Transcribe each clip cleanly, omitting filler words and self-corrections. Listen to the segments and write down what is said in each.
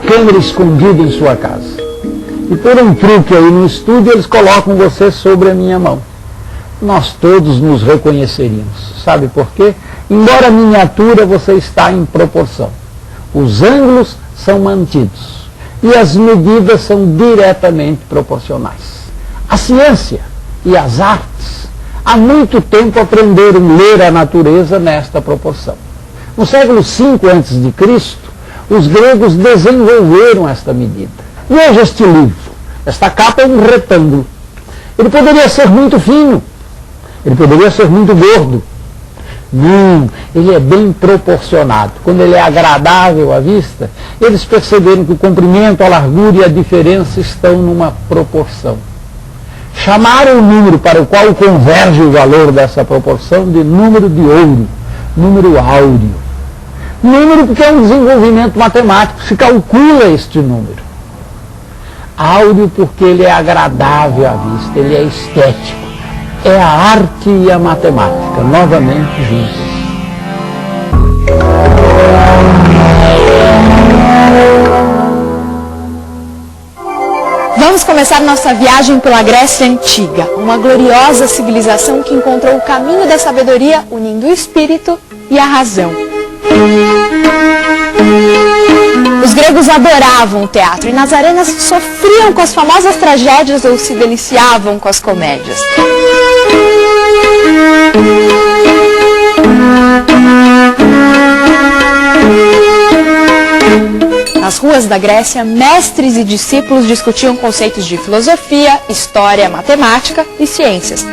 câmera escondida em sua casa. E por um truque aí no estúdio, eles colocam você sobre a minha mão. Nós todos nos reconheceríamos. Sabe por quê? Embora miniatura, você está em proporção. Os ângulos são mantidos e as medidas são diretamente proporcionais. A ciência e as artes há muito tempo aprenderam a ler a natureza nesta proporção. No século V a.C., os gregos desenvolveram esta medida. Veja este livro. Esta capa é um retângulo. Ele poderia ser muito fino. Ele poderia ser muito gordo. Não, ele é bem proporcionado. Quando ele é agradável à vista, eles perceberam que o comprimento, a largura e a diferença estão numa proporção. Chamaram o número para o qual converge o valor dessa proporção de número de ouro, número áureo. Número porque é um desenvolvimento matemático, se calcula este número. Áureo porque ele é agradável à vista, ele é estético. É a arte e a matemática, novamente juntas. Vamos começar nossa viagem pela Grécia Antiga, uma gloriosa civilização que encontrou o caminho da sabedoria unindo o espírito e a razão. Os gregos adoravam o teatro e nas arenas sofriam com as famosas tragédias ou se deliciavam com as comédias. Nas ruas da Grécia, mestres e discípulos discutiam conceitos de filosofia, história, matemática e ciências.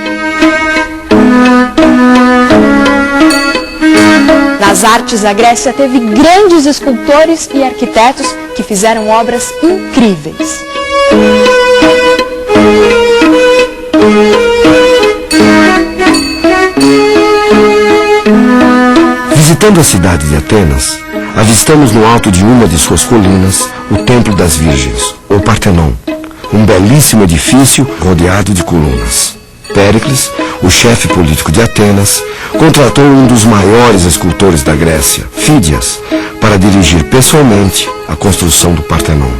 Nas artes, a Grécia teve grandes escultores e arquitetos que fizeram obras incríveis. Visitando a cidade de Atenas, avistamos no alto de uma de suas colinas o Templo das Virgens, ou Partenon, um belíssimo edifício rodeado de colunas. Péricles, o chefe político de Atenas, contratou um dos maiores escultores da Grécia, Fídias, para dirigir pessoalmente a construção do Partenon.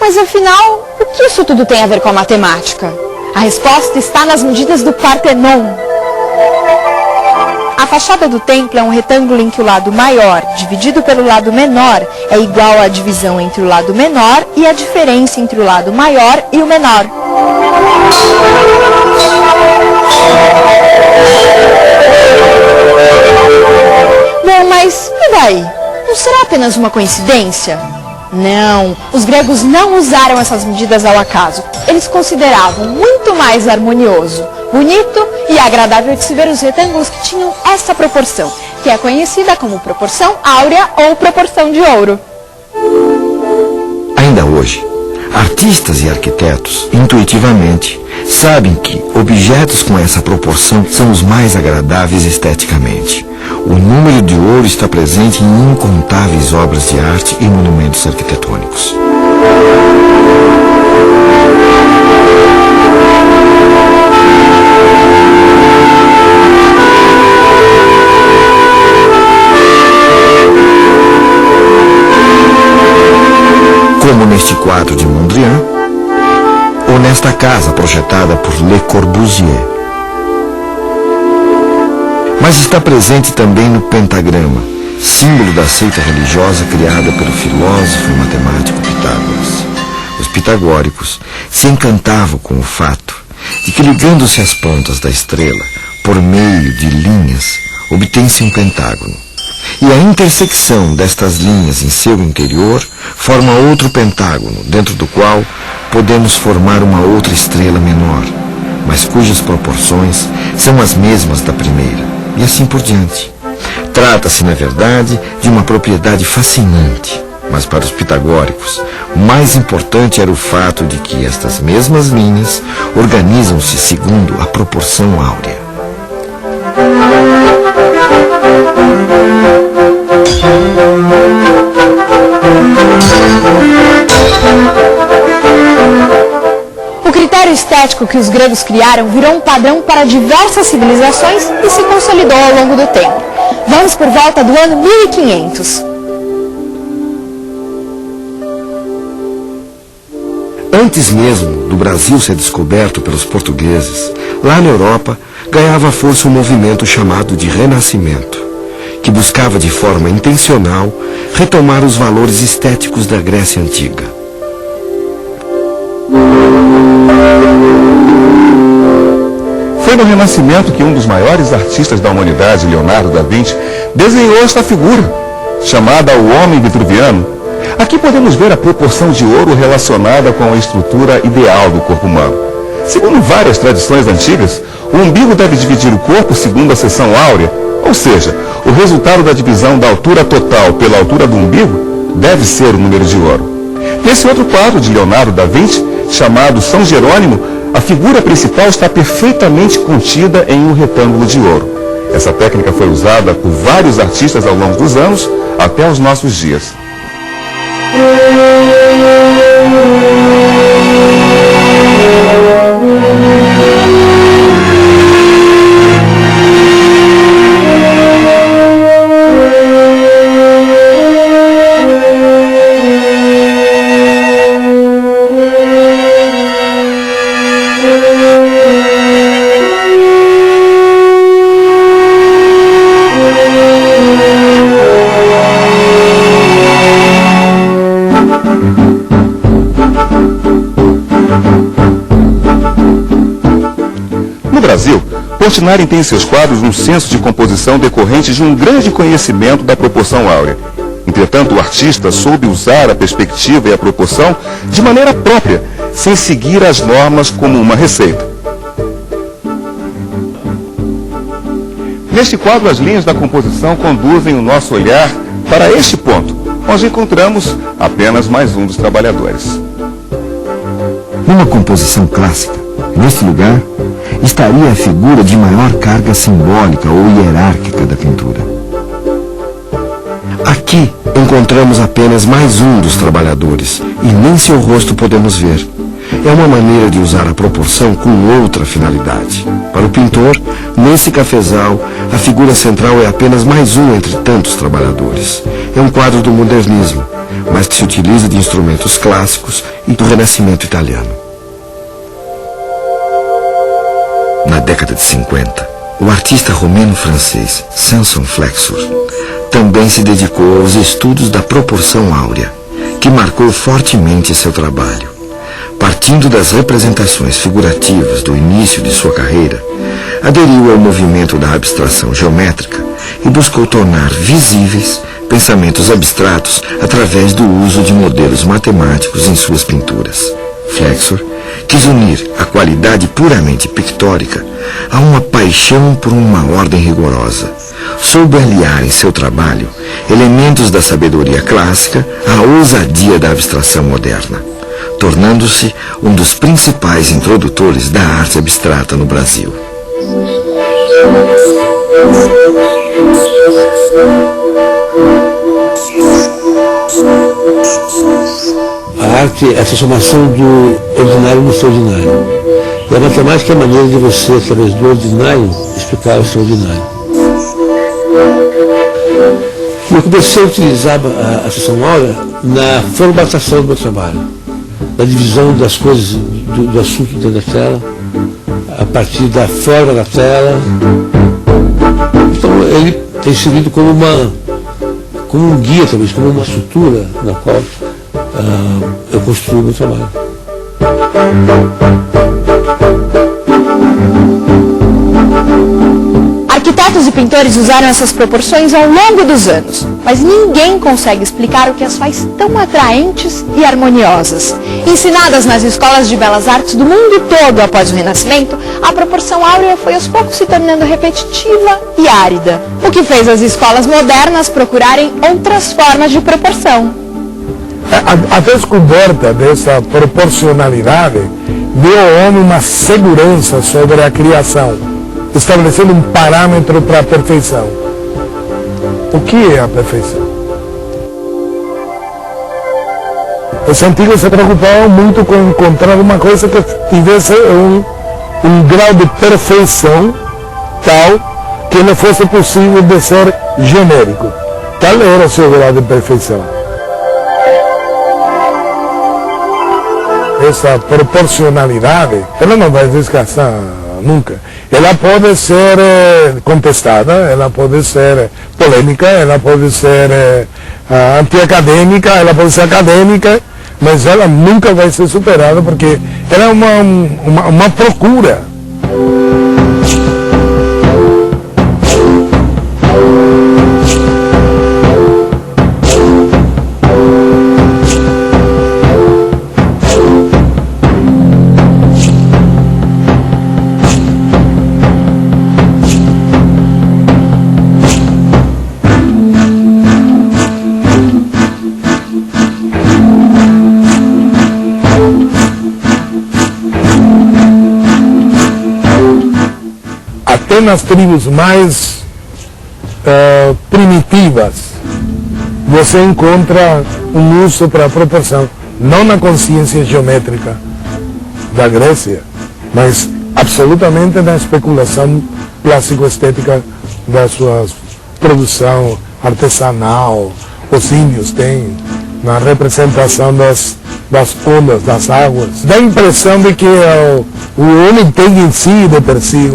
Mas afinal, o que isso tudo tem a ver com a matemática? A resposta está nas medidas do Partenon. A fachada do templo é um retângulo em que o lado maior, dividido pelo lado menor, é igual à divisão entre o lado menor e a diferença entre o lado maior e o menor. Bom, mas e daí? Não será apenas uma coincidência? Não, os gregos não usaram essas medidas ao acaso. Eles consideravam muito mais harmonioso, bonito e agradável de se ver os retângulos que tinham essa proporção, que é conhecida como proporção áurea ou proporção de ouro. Ainda hoje, artistas e arquitetos, intuitivamente, sabem que objetos com essa proporção são os mais agradáveis esteticamente. O número de ouro está presente em incontáveis obras de arte e monumentos arquitetônicos. Como neste quadro de Mondrian, ou nesta casa projetada por Le Corbusier. Mas está presente também no pentagrama, símbolo da seita religiosa criada pelo filósofo e matemático Pitágoras. Os pitagóricos se encantavam com o fato de que, ligando-se às pontas da estrela por meio de linhas, obtém-se um pentágono. E a intersecção destas linhas em seu interior forma outro pentágono, dentro do qual podemos formar uma outra estrela menor, mas cujas proporções são as mesmas da primeira, e assim por diante. Trata-se, na verdade, de uma propriedade fascinante, mas para os pitagóricos, o mais importante era o fato de que estas mesmas linhas organizam-se segundo a proporção áurea. O critério estético que os gregos criaram virou um padrão para diversas civilizações e se consolidou ao longo do tempo. Vamos por volta do ano 1500. Antes mesmo do Brasil ser descoberto pelos portugueses, lá na Europa ganhava força um movimento chamado de Renascimento, que buscava de forma intencional retomar os valores estéticos da Grécia Antiga. Foi no Renascimento que um dos maiores artistas da humanidade, Leonardo da Vinci, desenhou esta figura, chamada o Homem Vitruviano. Aqui podemos ver a proporção de ouro relacionada com a estrutura ideal do corpo humano. Segundo várias tradições antigas, o umbigo deve dividir o corpo segundo a seção áurea, ou seja, o resultado da divisão da altura total pela altura do umbigo deve ser o número de ouro. Nesse outro quadro de Leonardo da Vinci, chamado São Jerônimo, a figura principal está perfeitamente contida em um retângulo de ouro. Essa técnica foi usada por vários artistas ao longo dos anos, até os nossos dias. No Brasil, Portinari tem em seus quadros um senso de composição decorrente de um grande conhecimento da proporção áurea. Entretanto, o artista soube usar a perspectiva e a proporção de maneira própria, sem seguir as normas como uma receita. Neste quadro, as linhas da composição conduzem o nosso olhar para este ponto, onde encontramos apenas mais um dos trabalhadores. Numa composição clássica, neste lugar, estaria a figura de maior carga simbólica ou hierárquica da pintura. Aqui encontramos apenas mais um dos trabalhadores e nem seu rosto podemos ver. É uma maneira de usar a proporção com outra finalidade. Para o pintor, nesse cafezal, a figura central é apenas mais um entre tantos trabalhadores. É um quadro do modernismo, mas que se utiliza de instrumentos clássicos e do Renascimento italiano. Na década de 50, o artista romeno-francês Samson Flexor também se dedicou aos estudos da proporção áurea, que marcou fortemente seu trabalho. Partindo das representações figurativas do início de sua carreira, aderiu ao movimento da abstração geométrica e buscou tornar visíveis pensamentos abstratos através do uso de modelos matemáticos em suas pinturas. Flexor quis unir a qualidade puramente pictórica a uma paixão por uma ordem rigorosa. Soube aliar em seu trabalho elementos da sabedoria clássica à ousadia da abstração moderna, tornando-se um dos principais introdutores da arte abstrata no Brasil. A arte é a transformação do ordinário no extraordinário. E a matemática é a maneira de você, através do ordinário, explicar o extraordinário. E eu comecei a utilizar a seção áurea na formatação do meu trabalho, na divisão das coisas, do assunto dentro da tela, a partir da forma da tela. Então ele tem servido como um guia, talvez, como uma estrutura na qual eu construo o meu trabalho. Arquitetos e pintores usaram essas proporções ao longo dos anos, mas ninguém consegue explicar o que as faz tão atraentes e harmoniosas. Ensinadas nas escolas de belas artes do mundo todo após o Renascimento, a proporção áurea foi aos poucos se tornando repetitiva e árida, o que fez as escolas modernas procurarem outras formas de proporção. A descoberta dessa proporcionalidade deu ao homem uma segurança sobre a criação, estabelecendo um parâmetro para a perfeição. O que é a perfeição? Os antigos se preocupavam muito com encontrar uma coisa que tivesse um grau de perfeição tal que não fosse possível de ser genérico. Tal era o seu grau de perfeição. essa proporcionalidade, ela não vai descansar nunca. Ela pode ser contestada, ela pode ser polêmica, ela pode ser antiacadêmica, ela pode ser acadêmica, mas ela nunca vai ser superada porque ela é uma procura. Até nas tribos mais primitivas, você encontra um uso para a proporção, não na consciência geométrica da Grécia, mas absolutamente na especulação plástico-estética da sua produção artesanal. Os índios têm na representação das ondas, das águas. Dá a impressão de que o homem tem em si, de per si,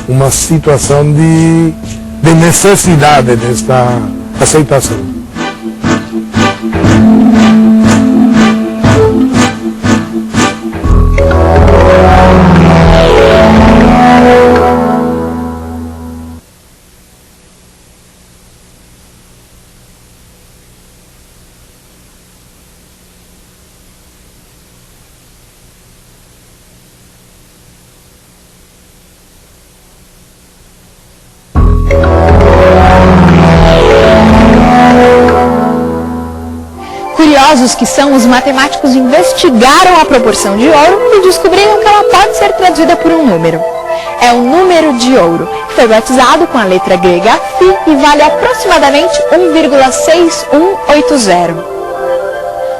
uma situação de necessidade desta aceitação. Curiosos que são, os matemáticos investigaram a proporção de ouro e descobriram que ela pode ser traduzida por um número. É o número de ouro, que foi batizado com a letra grega Φ e vale aproximadamente 1,6180.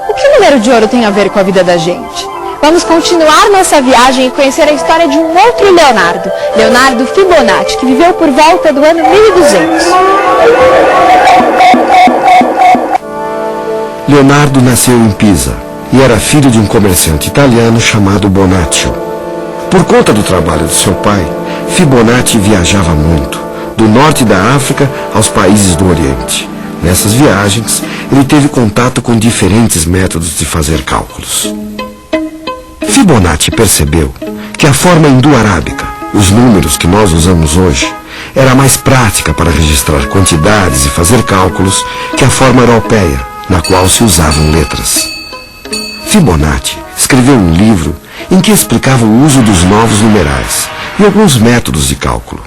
O que o número de ouro tem a ver com a vida da gente? Vamos continuar nossa viagem e conhecer a história de um outro Leonardo, Leonardo Fibonacci, que viveu por volta do ano 1200. Leonardo nasceu em Pisa e era filho de um comerciante italiano chamado Bonaccio. Por conta do trabalho de seu pai, Fibonacci viajava muito, do norte da África aos países do Oriente. Nessas viagens, ele teve contato com diferentes métodos de fazer cálculos. Fibonacci percebeu que a forma hindu-arábica, os números que nós usamos hoje, era mais prática para registrar quantidades e fazer cálculos que a forma europeia, na qual se usavam letras. Fibonacci escreveu um livro em que explicava o uso dos novos numerais e alguns métodos de cálculo.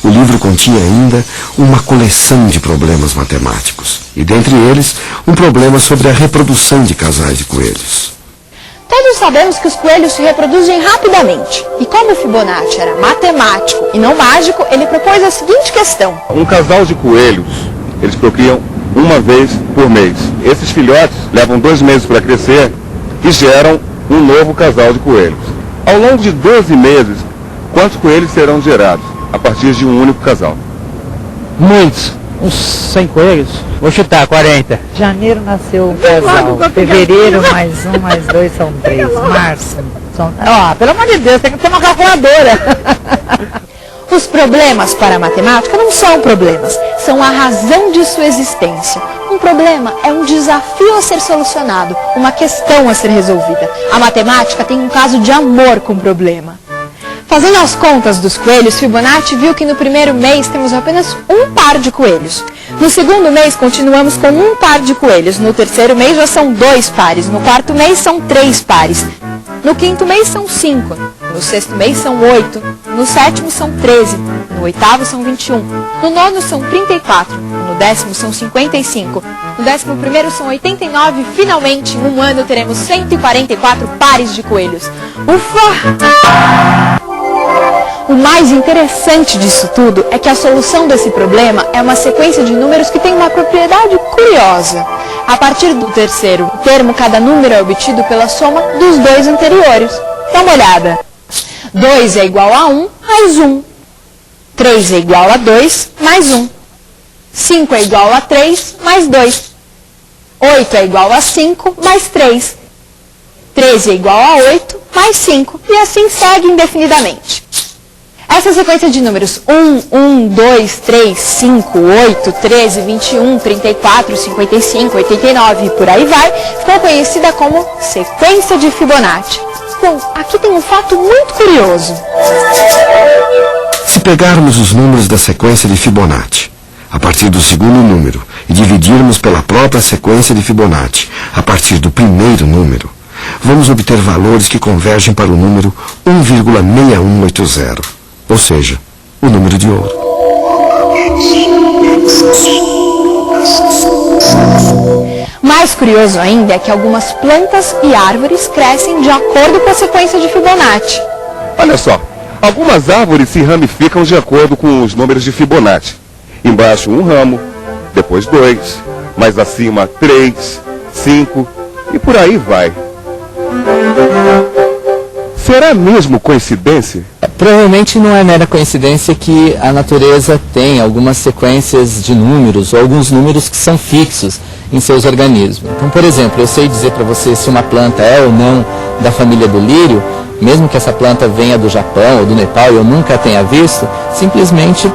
O livro continha ainda uma coleção de problemas matemáticos, e dentre eles, um problema sobre a reprodução de casais de coelhos. Todos sabemos que os coelhos se reproduzem rapidamente, e como Fibonacci era matemático e não mágico, ele propôs a seguinte questão. Um casal de coelhos, eles procriam uma vez por mês. Esses filhotes levam 2 meses para crescer e geram um novo casal de coelhos. Ao longo de 12 meses, quantos coelhos serão gerados a partir de um único casal? Muitos. Uns 100 coelhos. Vou chutar, 40. Janeiro nasceu um casal. Fevereiro, mais 1, mais 2 são 3. Março, são... pelo amor de Deus, tem que ter uma calculadora. Os problemas para a matemática não são problemas, são a razão de sua existência. Um problema é um desafio a ser solucionado, uma questão a ser resolvida. A matemática tem um caso de amor com o problema. Fazendo as contas dos coelhos, Fibonacci viu que no primeiro mês temos apenas um par de coelhos. No segundo mês continuamos com um par de coelhos. No terceiro mês já são 2 pares. No quarto mês são 3 pares. No quinto mês são 5. No sexto mês são 8. No sétimo são 13. No oitavo são 21. No nono são 34. No 10º são 55. No 11º são 89. Finalmente, em um ano teremos 144 pares de coelhos. Ufa! O mais interessante disso tudo é que a solução desse problema é uma sequência de números que tem uma propriedade curiosa. A partir do terceiro termo, cada número é obtido pela soma dos 2 anteriores. Dá uma olhada. 2 é igual a 1 mais 1. 3 é igual a 2 mais 1. 5 é igual a 3 mais 2. 8 é igual a 5 mais 3. 13 é igual a 8, mais 5, e assim segue indefinidamente. Essa sequência de números 1, 2, 3, 5, 8, 13, 21, 34, 55, 89 e por aí vai, ficou conhecida como sequência de Fibonacci. Bom, aqui tem um fato muito curioso. Se pegarmos os números da sequência de Fibonacci, a partir do segundo número, e dividirmos pela própria sequência de Fibonacci, a partir do primeiro número, vamos obter valores que convergem para o número 1,6180, ou seja, o número de ouro. Mais curioso ainda é que algumas plantas e árvores crescem de acordo com a sequência de Fibonacci. Olha só, algumas árvores se ramificam de acordo com os números de Fibonacci. Embaixo um ramo, depois 2, mais acima 3, 5 e por aí vai. Será mesmo coincidência? Provavelmente não é mera coincidência que a natureza tem algumas sequências de números ou alguns números que são fixos em seus organismos. Então, por exemplo, eu sei dizer para você se uma planta é ou não da família do lírio, mesmo que essa planta venha do Japão ou do Nepal e eu nunca a tenha visto, simplesmente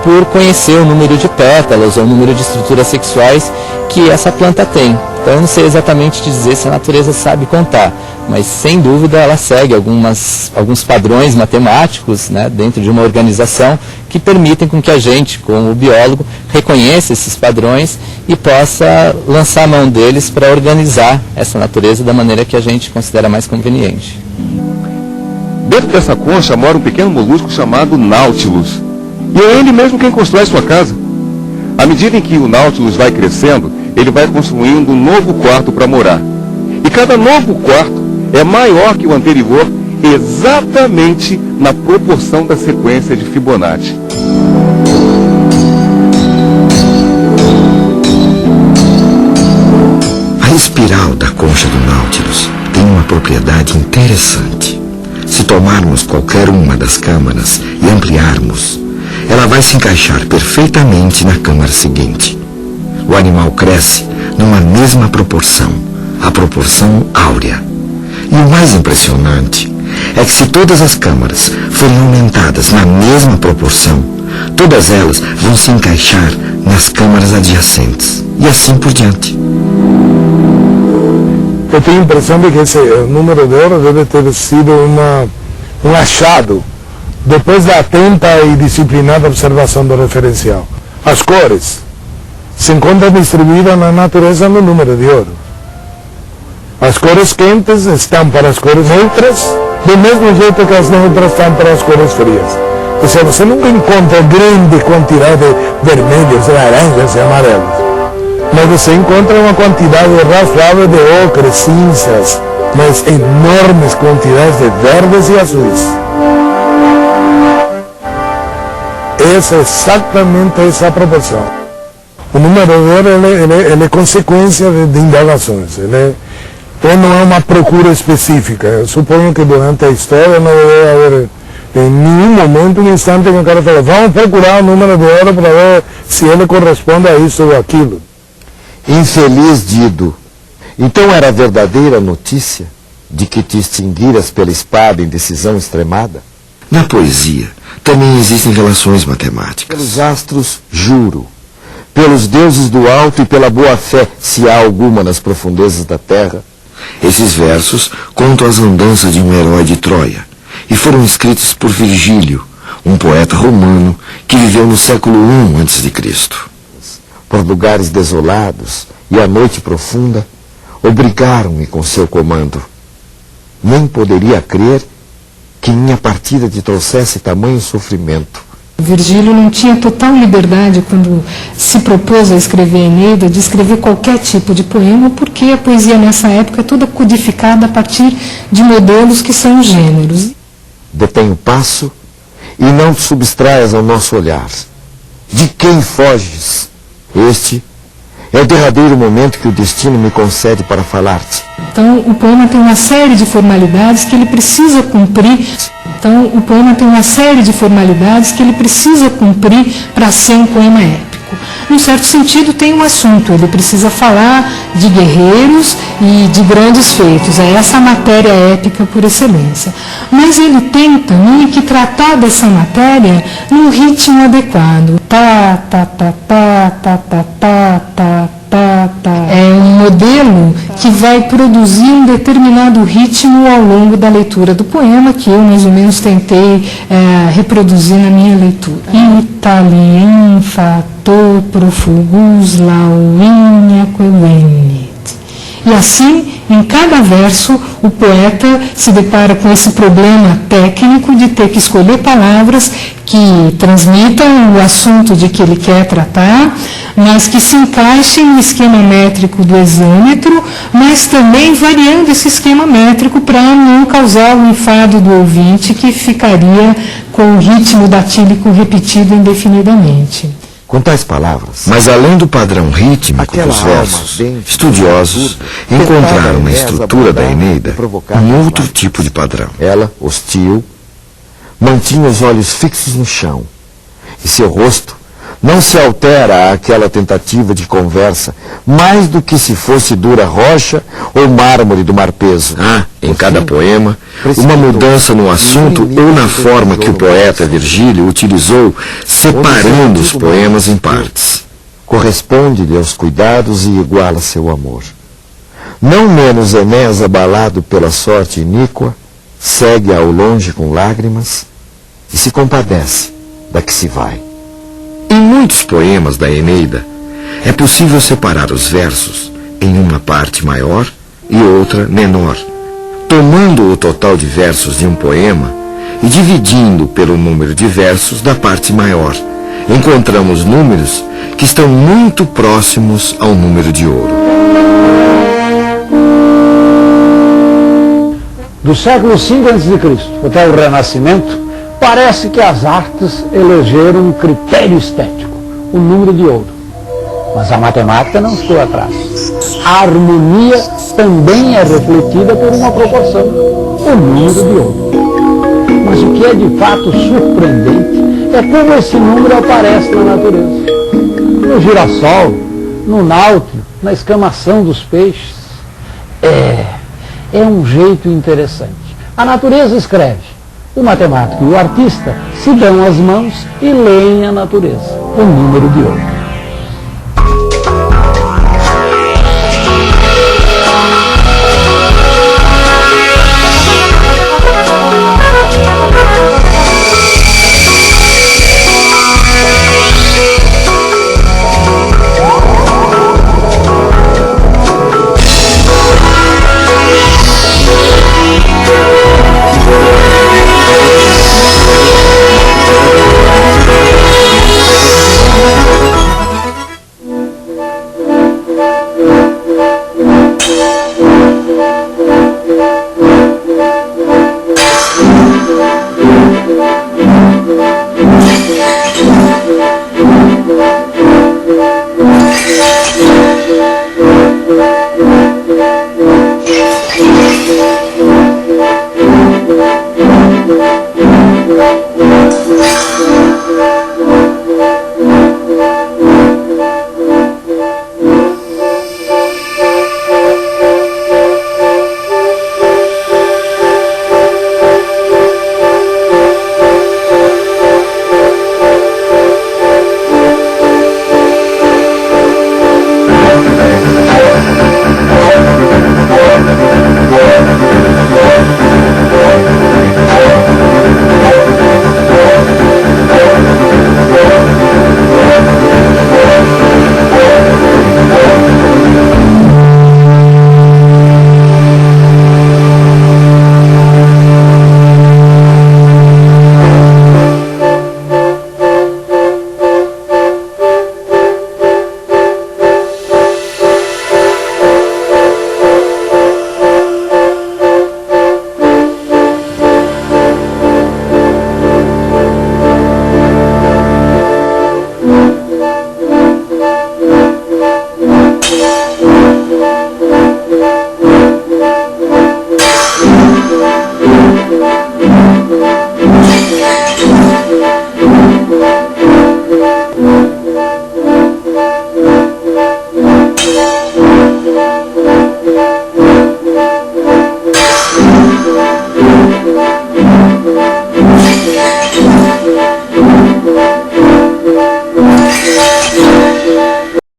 por conhecer o número de pétalas ou o número de estruturas sexuais que essa planta tem. Então eu não sei exatamente dizer se a natureza sabe contar, mas sem dúvida ela segue alguns padrões matemáticos, né, dentro de uma organização que permitem com que a gente, como biólogo, reconheça esses padrões e possa lançar a mão deles para organizar essa natureza da maneira que a gente considera mais conveniente. Dentro dessa concha mora um pequeno molusco chamado Nautilus. E é ele mesmo quem constrói sua casa. À medida em que o Nautilus vai crescendo, ele vai construindo um novo quarto para morar. E cada novo quarto é maior que o anterior, exatamente na proporção da sequência de Fibonacci. A espiral da concha do Nautilus tem uma propriedade interessante. Se tomarmos qualquer uma das câmaras e ampliarmos, ela vai se encaixar perfeitamente na câmara seguinte. O animal cresce numa mesma proporção, a proporção áurea. E o mais impressionante é que se todas as câmaras forem aumentadas na mesma proporção, todas elas vão se encaixar nas câmaras adjacentes, e assim por diante. Eu tenho a impressão de que esse número de ouro deve ter sido um achado depois da atenta e disciplinada observação do referencial. As cores se encontram distribuídas na natureza no número de ouro. As cores quentes estão para as cores neutras, do mesmo jeito que as neutras estão para as cores frias. Ou seja, você nunca encontra grande quantidade de vermelhos, laranjas e amarelos. Mas você encontra uma quantidade razoável de ocres, cinzas, mas enormes quantidades de verdes e azuis. Essa é exatamente essa proporção. O número de ouro ele é consequência de indagações. Então não é uma procura específica. Eu suponho que durante a história não deve haver em nenhum momento um instante que o cara fala, vamos procurar o número de ouro para ver se ele corresponde a isso ou aquilo. Infeliz Dido, então era verdadeira a notícia de que te extinguiras pela espada em decisão extremada? Na poesia também existem relações matemáticas. Pelos astros, juro. Pelos deuses do alto e pela boa-fé, se há alguma nas profundezas da terra. Esses versos contam as andanças de um herói de Troia e foram escritos por Virgílio, um poeta romano que viveu no século I a.C. Por lugares desolados e a noite profunda, obrigaram-me com seu comando. Nem poderia crer que minha partida te trouxesse tamanho sofrimento. Virgílio não tinha total liberdade, quando se propôs a escrever a Eneida, de escrever qualquer tipo de poema, porque a poesia nessa época é toda codificada a partir de modelos que são os gêneros. Detém o passo e não te substraias ao nosso olhar. De quem foges? Este é o derradeiro momento que o destino me concede para falar-te. Então, o poema tem uma série de formalidades que ele precisa cumprir. Então, o poema tem uma série de formalidades que ele precisa cumprir para ser um poema épico. épico. Num certo sentido, tem um assunto, ele precisa falar de guerreiros e de grandes feitos, é essa matéria épica por excelência. Mas ele tem também que tratar dessa matéria num ritmo adequado. Tá, tá, tá, tá, tá, tá, tá, tá, tá, tá. É um modelo que vai produzir um determinado ritmo ao longo da leitura do poema, que eu mais ou menos tentei reproduzir na minha leitura. Italien fato profugus lauinha quellenit. E assim, em cada verso, o poeta se depara com esse problema técnico de ter que escolher palavras que transmitam o assunto de que ele quer tratar, mas que se encaixem no esquema métrico do hexâmetro, mas também variando esse esquema métrico para não causar o enfado do ouvinte, que ficaria com o ritmo datílico repetido indefinidamente. Com tais palavras, mas além do padrão rítmico dos versos, estudiosos encontraram na estrutura da Eneida um outro tipo de padrão. Ela, hostil, mantinha os olhos fixos no chão, e seu rosto não se altera àquela tentativa de conversa, mais do que se fosse dura rocha ou mármore do mar peso. Há, em cada poema, uma mudança no assunto ou na forma que o poeta Virgílio utilizou, separando os poemas em partes. Corresponde-lhe aos cuidados e iguala seu amor. Não menos Enéas, abalado pela sorte iníqua, segue ao longe com lágrimas e se compadece da que se vai. Em muitos poemas da Eneida, é possível separar os versos em uma parte maior e outra menor, tomando o total de versos de um poema e dividindo pelo número de versos da parte maior. Encontramos números que estão muito próximos ao número de ouro. Do século V a.C. até o Renascimento, parece que as artes elegeram um critério estético, o número de ouro. Mas a matemática não ficou atrás. A harmonia também é refletida por uma proporção, o número de ouro. Mas o que é de fato surpreendente é como esse número aparece na natureza. No girassol, no náutilo, na escamação dos peixes. É um jeito interessante. A natureza escreve. O matemático e o artista se dão as mãos e leem a natureza, o número de ouro. Música